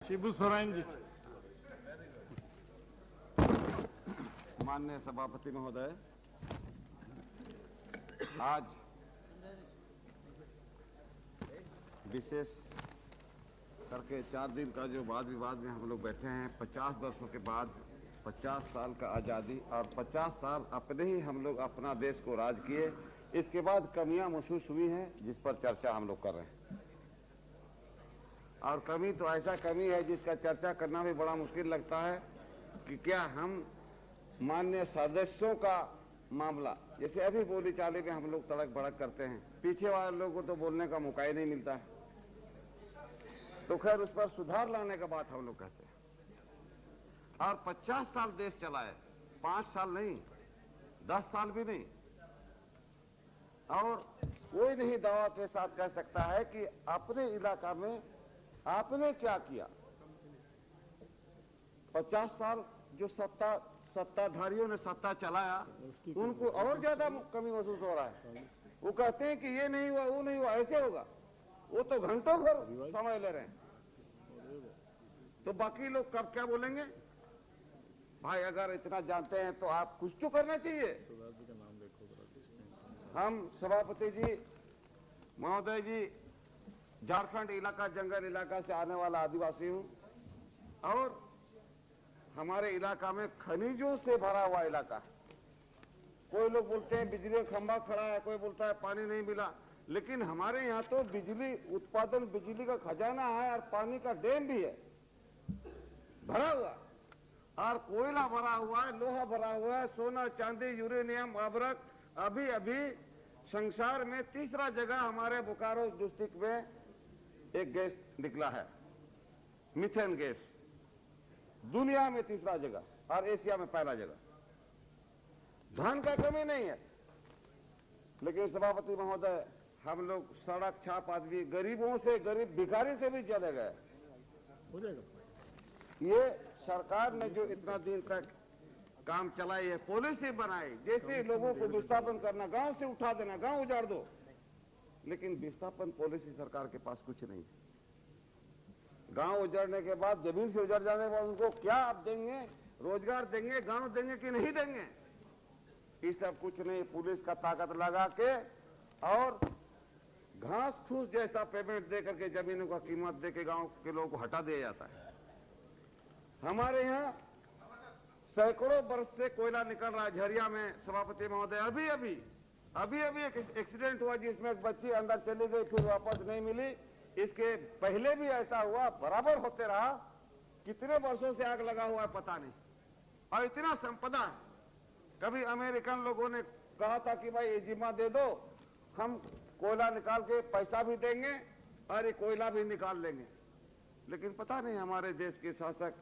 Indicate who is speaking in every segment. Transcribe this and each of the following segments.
Speaker 1: शिबू सोरेन जी।
Speaker 2: माननीय सभापति महोदय, आज विशेष करके 4 दिन का जो वाद विवाद में हम लोग बैठे हैं, 50 वर्षों के बाद 50 साल का आज़ादी और 50 साल अपने ही हम लोग अपना देश को राज किए, इसके बाद कमियां महसूस हुई हैं जिस पर चर्चा हम लोग कर रहे हैं। और कमी तो ऐसा कमी है जिसका चर्चा करना भी बड़ा मुश्किल लगता है कि क्या हम माननीय सदस्यों का मामला, जैसे अभी बोली चाली में हम लोग तड़क भड़क करते हैं, पीछे वाले लोगों को तो बोलने का मौका ही नहीं मिलता है, तो खैर उस पर सुधार लाने का बात हम लोग कहते हैं। और 50 साल देश चलाए, 5 साल नहीं, 10 साल भी नहीं, और कोई नहीं दावा के साथ कह सकता है कि अपने इलाका में आपने क्या किया। 50 साल जो सत्ताधारियों ने सत्ता चलाया, उनको और ज्यादा कमी महसूस हो रहा है। वो कहते हैं कि ये नहीं हुआ, वो नहीं हुआ, ऐसे होगा, वो तो घंटों भर समय ले रहे हैं, तो बाकी लोग कब क्या बोलेंगे। भाई अगर इतना जानते हैं तो आप कुछ तो करना चाहिए। हम सभापति जी महोदय जी, झारखंड इलाका, जंगल इलाका से आने वाला आदिवासी हूं, और हमारे इलाका में खनिजों से भरा हुआ इलाका है। कोई लोग बोलते हैं बिजली का खंभा खड़ा है, कोई बोलता है पानी नहीं मिला, लेकिन हमारे यहाँ तो बिजली उत्पादन, बिजली का खजाना है और पानी का डैम भी है भरा हुआ, और कोयला भरा हुआ है, लोहा भरा हुआ है, सोना चांदी यूरेनियम अभ्रक। अभी अभी संसार में तीसरा जगह हमारे बोकारो डिस्ट्रिक्ट में एक गैस निकला है, मीथेन गैस, दुनिया में तीसरा जगह और एशिया में पहला जगह। धन का कमी नहीं है, लेकिन सभापति महोदय हम लोग सड़क छाप आदमी, गरीबों से, गरीब भिखारी से भी चले गए।
Speaker 1: हो जाएगा।
Speaker 2: ये सरकार ने जो इतना दिन तक काम चलाई है, पॉलिसी बनाई, जैसे लोगों को विस्थापन करना, गांव से उठा देना, गांव उजाड़ दो, लेकिन विस्थापन पॉलिसी सरकार के पास कुछ नहीं। गांव उजड़ने के बाद, जमीन से उजड़ जाने के बाद उनको क्या आप देंगे, रोजगार देंगे, गांव देंगे कि नहीं देंगे, ये सब कुछ नहीं। पुलिस का ताकत लगा के और घास फूस जैसा पेमेंट दे करके जमीनों का कीमत दे के गांव के लोगों को हटा दिया जाता है। हमारे यहाँ सैकड़ों वर्ष से कोयला निकल रहा है झरिया में सभापति महोदय। अभी अभी एक एक्सीडेंट हुआ जिसमें एक बच्ची अंदर चली गई, फिर वापस नहीं मिली। इसके पहले भी ऐसा हुआ, बराबर होते रहा। कितने वर्षों से आग लगा हुआ है पता नहीं, और इतना संपदा है। कभी अमेरिकन लोगों ने कहा था कि भाई ये जिम्मा दे दो, हम कोयला निकाल के पैसा भी देंगे और ये कोयला भी निकाल लेंगे, लेकिन पता नहीं हमारे देश के शासक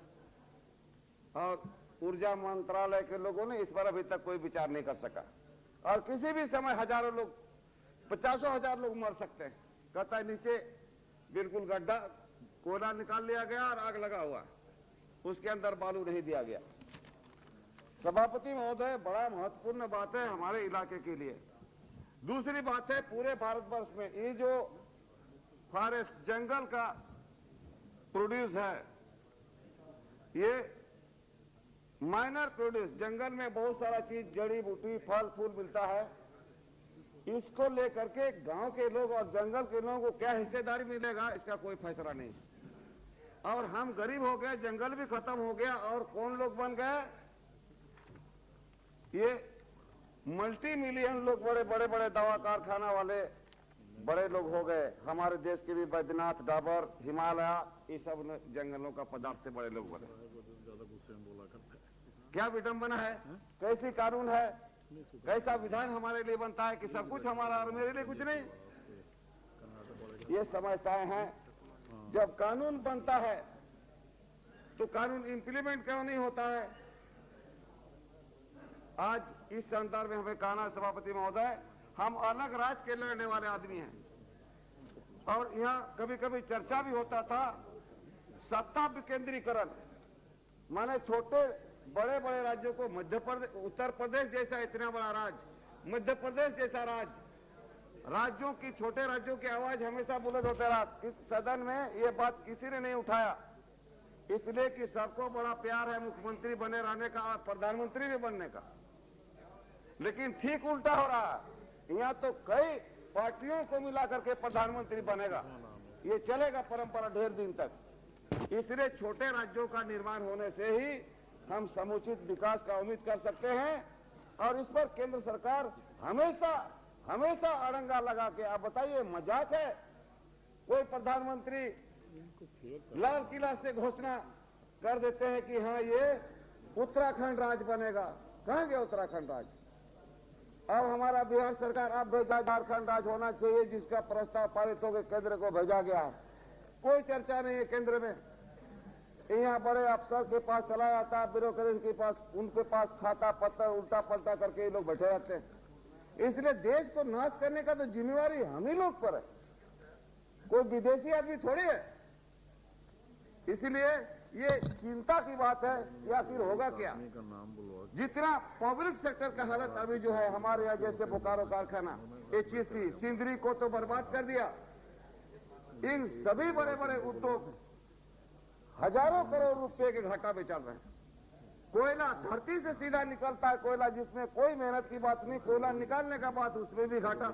Speaker 2: और ऊर्जा मंत्रालय के लोगों ने इस पर अभी तक कोई विचार नहीं कर सका। और किसी भी समय हजारों लोग, 50 हजार लोग मर सकते हैं। कहता है नीचे बिल्कुल गड्ढा, कोयला निकाल लिया गया और आग लगा हुआ, उसके अंदर बालू नहीं दिया गया। सभापति महोदय, बड़ा महत्वपूर्ण बात है हमारे इलाके के लिए। दूसरी बात है, पूरे भारतवर्ष में ये जो फॉरेस्ट, जंगल का प्रोड्यूस है, ये माइनर प्रोड्यूस, जंगल में बहुत सारा चीज, जड़ी बूटी, फल फूल मिलता है, इसको लेकर के गांव के लोग और जंगल के लोगों को क्या हिस्सेदारी मिलेगा, इसका कोई फैसला नहीं। और हम गरीब हो गए, जंगल भी खत्म हो गया, और कौन लोग बन गए, ये मल्टी मिलियन लोग, बड़े बड़े बड़े दवा कारखाना वाले बड़े लोग हो गए। हमारे देश के भी बैद्यनाथ, डाबर, हिमालय, ये सब जंगलों का पदार्थ से बड़े लोग बने। क्या विडंबना है, कैसी कानून है, कैसा विधान हमारे लिए बनता है कि सब कुछ हमारा और मेरे लिए कुछ नहीं। ये समस्याएं हैं। जब कानून बनता है तो कानून इंप्लीमेंट क्यों नहीं होता है। आज इस संदर्भ में हमें कहना, सभापति महोदय, हम अलग राज्य के लड़ने वाले आदमी हैं, और यहाँ कभी कभी चर्चा भी होता था सत्ता विकेंद्रीकरण, माने छोटे बड़े बड़े राज्यों को, मध्य प्रदेश, उत्तर प्रदेश जैसा इतना बड़ा राज्य, मध्य प्रदेश जैसा राज्य, राज्यों की, छोटे राज्यों की आवाज हमेशा बुलंद होते रहा। इस सदन में ये बात किसी ने नहीं उठाया इसलिए कि सबको बड़ा प्यार है मुख्यमंत्री बने रहने का और प्रधानमंत्री भी बनने का, लेकिन ठीक उल्टा हो रहा है। यहाँ तो कई पार्टियों को मिला करके प्रधानमंत्री बनेगा, ये चलेगा परंपरा ढेर दिन तक। इसलिए छोटे राज्यों का निर्माण होने से ही हम समुचित विकास का उम्मीद कर सकते हैं, और इस पर केंद्र सरकार हमेशा हमेशा अड़ंगा लगा के, आप बताइए मजाक है? कोई प्रधानमंत्री लाल किला से घोषणा कर देते हैं कि हाँ ये उत्तराखंड राज्य बनेगा। कहां गया उत्तराखंड राज्य? अब हमारा बिहार सरकार अब भेजा झारखंड राज्य होना चाहिए, जिसका प्रस्ताव पारित होकर केंद्र को भेजा गया। कोई चर्चा नहीं है केंद्र में। यहाँ बड़े अफसर के पास चला जाता है, ब्यूरोक्रेसी के पास, उनके पास खाता पत्थर उल्टा पलटा करके ये लोग बैठे रहते हैं। इसलिए देश को नाश करने का तो जिम्मेवारी हम ही लोग पर है, कोई विदेशी आदमी थोड़ी है। इसलिए ये चिंता की बात है कि आखिर होगा क्या। जितना पब्लिक सेक्टर का हालत अभी जो है, हमारे यहाँ जैसे बोकारो कारखाना, HEC, सिंदरी को तो बर्बाद कर दिया। इन सभी बड़े बड़े उद्योग हजारों करोड़ रुपए के घाटा में चल रहे हैं। कोयला धरती से सीधा निकलता है, कोयला जिसमें कोई मेहनत की बात नहीं, कोयला निकालने का बात उसमें भी घाटा।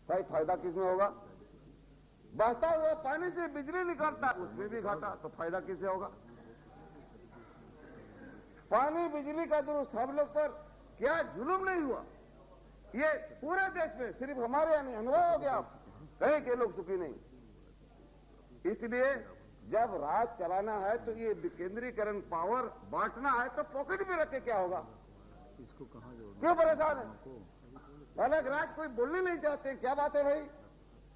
Speaker 2: भाई फायदा किसमें होगा? बहता हुआ पानी से बिजली निकलता है, उसमें भी घाटा, तो फायदा किसे होगा? पानी बिजली का दुरुस्त हम लोग पर क्या जुल्म नहीं हुआ? ये पूरे देश में, सिर्फ हमारे यहाँ नहीं, अनुभव हो गया आप, कहीं के लोग सुखी नहीं। इसलिए जब राज चलाना है तो ये विकेंद्रीकरण, पावर बांटना है तो पॉकेट में रख के क्या होगा?
Speaker 1: इसको कहां जोड़ना?
Speaker 2: क्यों परेशान है? अलग राज कोई बोलने नहीं चाहते, क्या बात है भाई?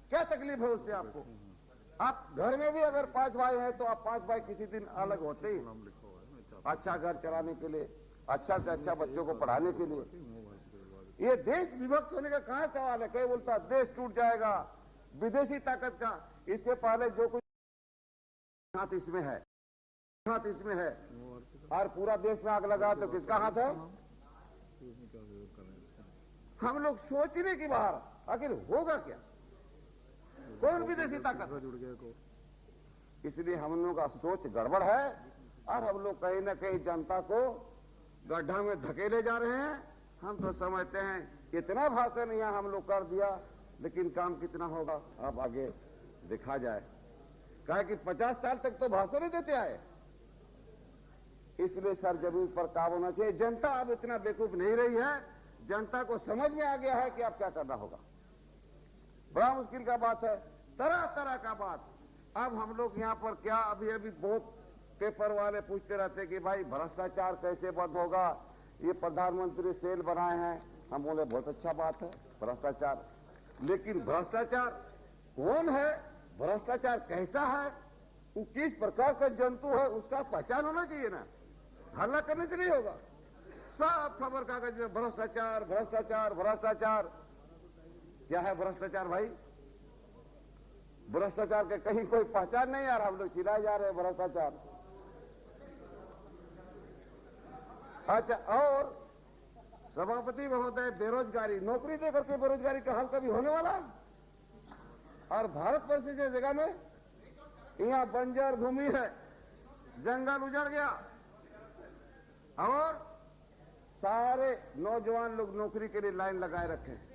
Speaker 2: क्या तकलीफ है उससे आपको? आप घर में भी अगर 5 भाई हैं तो आप 5 भाई किसी दिन अलग होते ही, अच्छा घर चलाने के लिए, अच्छा से अच्छा बच्चों को पढ़ाने के लिए। ये देश विभक्त होने का कहां सवाल है? कोई बोलता देश टूट जाएगा विदेशी ताकत का। इससे पहले जो कुछ हाथ इसमें है, हाथ इसमें है, और पूरा देश में आग लगा तो किसका हाथ है? हम लोग सोचने की बाहर, आखिर होगा क्या? कौन विदेशी ताकत? इसलिए हम लोगों का सोच गड़बड़ है, और हम लोग कहीं ना कहीं जनता को गड्ढा में धकेले जा रहे हैं। हम तो समझते हैं इतना भाषण यहाँ हम लोग कर दिया, लेकिन काम कितना होगा अब आगे देखा जाए। कहा कि 50 साल तक तो भाषण ही देते आए। इसलिए सर जमीन पर काम होना चाहिए। जनता अब इतना बेवकूफ नहीं रही है, जनता को समझ में आ गया है कि अब क्या करना होगा। बड़ा मुश्किल का बात है, तरह तरह का बात। अब हम लोग यहाँ पर क्या, अभी बहुत पेपर वाले पूछते रहते कि भाई भ्रष्टाचार कैसे बंद होगा, ये प्रधानमंत्री सेल बनाए हैं। हम बोले बहुत अच्छा बात है भ्रष्टाचार, लेकिन भ्रष्टाचार कौन है, भ्रष्टाचार कैसा है, वो किस प्रकार का जंतु है, उसका पहचान होना चाहिए ना। हल्ला करने से नहीं होगा। सब खबर कागज में भ्रष्टाचार भ्रष्टाचार भ्रष्टाचार। क्या है भ्रष्टाचार भाई? भ्रष्टाचार के कहीं कोई पहचान नहीं आ रहा, हम लोग चिल्लाए जा रहे हैं भ्रष्टाचार। अच्छा, और सभापति महोदय, बेरोजगारी, नौकरी देकर के बेरोजगारी का हल कभी होने वाला है? और भारत वर्ष जैसे जगह में यहाँ बंजर भूमि है, जंगल उजड़ गया, और सारे नौजवान लोग नौकरी के लिए लाइन लगाए रखे हैं।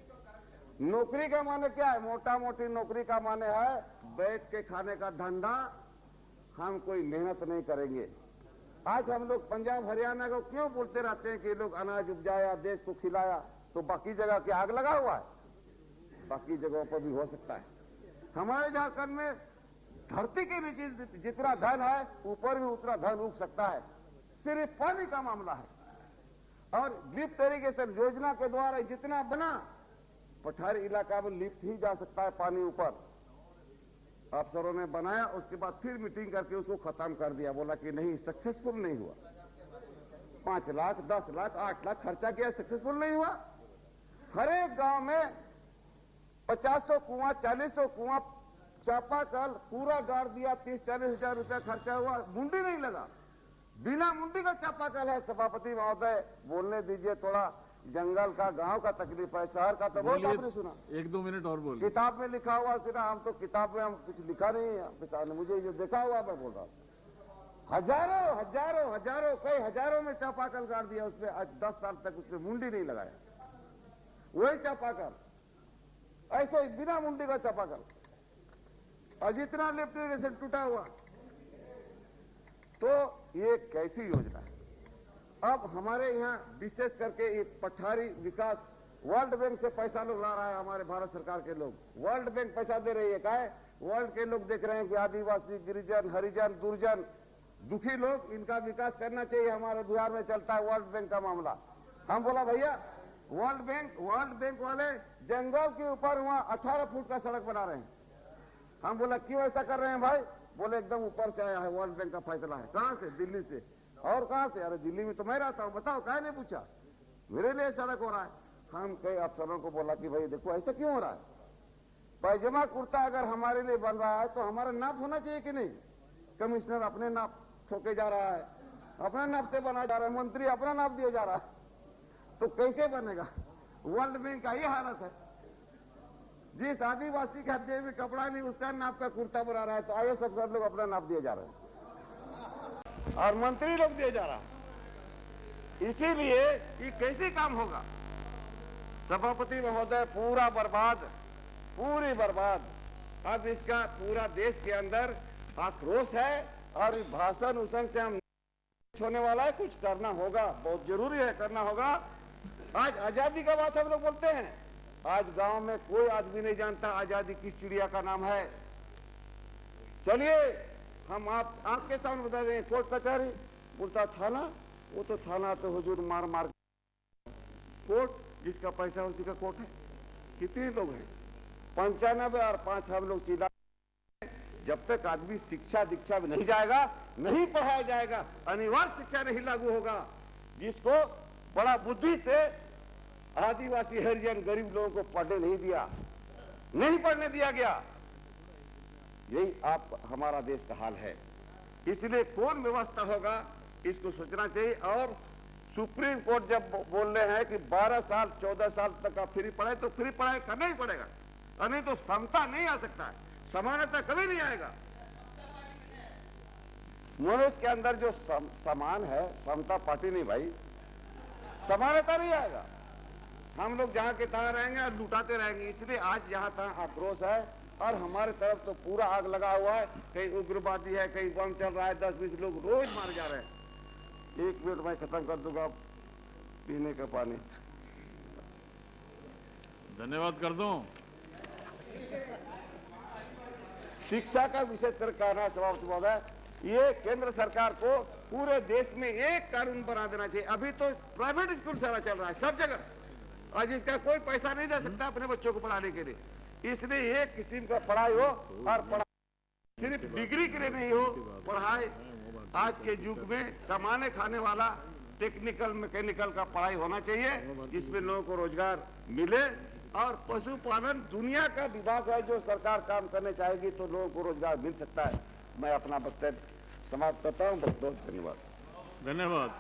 Speaker 2: नौकरी का माने क्या है? मोटा मोटी नौकरी का माने है बैठ के खाने का धंधा, हम कोई मेहनत नहीं करेंगे। आज हम लोग पंजाब हरियाणा को क्यों बोलते रहते हैं कि लोग अनाज उपजाया, देश को खिलाया, तो बाकी जगह की आग लगा हुआ है? बाकी जगहों पर भी हो सकता है। हमारे झारखंड में धरती के नीचे जितना धन है, ऊपर भी उतना धन उग सकता है। सिर्फ पानी का मामला है, और लिफ्ट इरिगेशन योजना के द्वारा जितना बना, पठारी इलाका में लिफ्ट ही जा सकता है पानी ऊपर। अफसरों ने बनाया, उसके बाद फिर मीटिंग करके उसको खत्म कर दिया, बोला कि नहीं सक्सेसफुल नहीं हुआ। 5 लाख 10 लाख 8 लाख खर्चा किया, सक्सेसफुल नहीं हुआ। हर एक गांव में 50 कुआं 40 कुआं चापाकल पूरा गाड़ दिया, 30-40 हजार रुपया खर्चा हुआ, मुंडी नहीं लगा। बिना मुंडी का चापाकल है। सभापति महोदय बोलने दीजिए, थोड़ा जंगल का गांव का तकलीफ है, शहर का तो बहुत आपने सुना।
Speaker 1: 1-2 मिनट और बोल।
Speaker 2: किताब में लिखा हुआ सिर्फ, हम तो किताब में हम कुछ लिखा नहीं है, मुझे जो देखा हुआ मैं बोल रहा हूँ। हजारों हजारों हजारों कई हजारों में चापाकल गाड़ दिया उसपे। आज 10 साल तक उसपे मुंडी नहीं लगाया, वही चापाकल, ऐसे ही बिना मुंडी का चापाकल। और जितना लिफ्ट इरिगेशन टूटा हुआ, तो ये कैसी योजना है? अब हमारे यहाँ विशेष करके ये पठारी विकास, वर्ल्ड बैंक से पैसा लोग ला रहा है, हमारे भारत सरकार के लोग, वर्ल्ड बैंक पैसा दे रही है। क्या है? वर्ल्ड के लोग देख रहे हैं कि आदिवासी, गिरिजन, हरिजन, दुर्जन, दुखी लोग, इनका विकास करना चाहिए। हमारे बिहार में चलता है वर्ल्ड बैंक का मामला। हम बोला भैया वर्ल्ड बैंक वाले जंगल के ऊपर वहां 18 फुट का सड़क बना रहे हैं। हम बोला क्यों ऐसा कर रहे हैं भाई? बोले एकदम ऊपर से आया है, वर्ल्ड बैंक का फैसला है। कहां से? दिल्ली से। और कहां से? अरे दिल्ली में तो मैं रहता हूं, बताओ काहे नहीं पूछा? मेरे लिए सड़क हो रहा है। हम कई अफसरों को बोला कि भाई देखो ऐसा क्यों हो रहा है? पैजामा कुर्ता अगर हमारे लिए बन रहा है तो हमारा नाप होना चाहिए कि नहीं? कमिश्नर अपने नाप ठोके जा रहा है, अपना नाप से बना जा रहा है, मंत्री अपना नाप दिया जा रहा है, तो कैसे बनेगा? वर्ल्ड बैंक का ये हालत है। जिस आदिवासी का देह में कपड़ा नहीं उसका नाप का कुर्ता बना रहा है, तो आइए सब लोग अपना नाप दिए जा रहे हैं और मंत्री लोग दिए जा रहा है। इसीलिए ये कैसे काम होगा? सभापति महोदय पूरा बर्बाद, पूरी बर्बाद। अब इसका पूरा देश के अंदर आक्रोश है और भाषण उसन से हम होने वाला है। कुछ करना होगा, बहुत जरूरी है, करना होगा। आज आजादी का बात हम लोग बोलते हैं, आज गांव में कोई आदमी नहीं जानता आजादी किस चिड़िया का नाम है। चलिए हम आपके सामने बता दें, कोर्ट कचहरी बोलता थाना, वो तो थाना तो हुजूर मार मार। कोर्ट जिसका पैसा उसी का कोर्ट है। कितने लोग हैं? 95 और 5 हम लोग चिल्ला। जब तक आदमी शिक्षा दीक्षा में नहीं जाएगा, नहीं पढ़ाया जाएगा, अनिवार्य शिक्षा नहीं लागू होगा, जिसको बड़ा बुद्धि से आदिवासी, हरिजन, गरीब लोगों को पढ़ने नहीं दिया, नहीं पढ़ने दिया गया। यही आप हमारा देश का हाल है। इसलिए कौन व्यवस्था होगा इसको सोचना चाहिए। और सुप्रीम कोर्ट जब बोल रहे हैं कि 12 साल 14 साल तक का फ्री पढ़ाई, तो फ्री पढ़ाई करना ही पड़ेगा, और नहीं तो समता नहीं आ सकता है, समानता कभी नहीं आएगा। मनुष्य के अंदर जो समान है, समता पार्टी नहीं भाई, समानता नहीं आएगा। हम लोग जहां के तहां रहेंगे और लुटाते रहेंगे। इसलिए आज जहां तहां आक्रोश है और हमारे तरफ तो पूरा आग लगा हुआ है। कहीं उग्रवादी है, कहीं बम चल रहा है, 10-20 लोग रोज मारे जा रहे हैं। 1 मिनट में खत्म कर दूंगा पीने का पानी।
Speaker 1: धन्यवाद कर दूं।
Speaker 2: शिक्षा का विशेष कर कहना है सभापति महोदय, ये केंद्र सरकार को पूरे देश में एक कानून बना देना चाहिए। अभी तो प्राइवेट स्कूल सारा चल रहा है सब जगह, और जिसका कोई पैसा नहीं दे सकता अपने बच्चों को पढ़ाने के लिए। इसलिए एक किस्म का पढ़ाई हो, और पढ़ाई सिर्फ डिग्री के लिए नहीं हो, पढ़ाई आज के युग में कमाने खाने वाला टेक्निकल मैकेनिकल का पढ़ाई होना चाहिए, जिसमें लोगों को रोजगार मिले। और पशुपालन दुनिया का विभाग है, जो सरकार काम करने चाहेगी तो लोगों को रोजगार मिल सकता है। मैं अपना वक्तव्य समाप्त करता हूँ। बहुत बहुत धन्यवाद।
Speaker 1: धन्यवाद।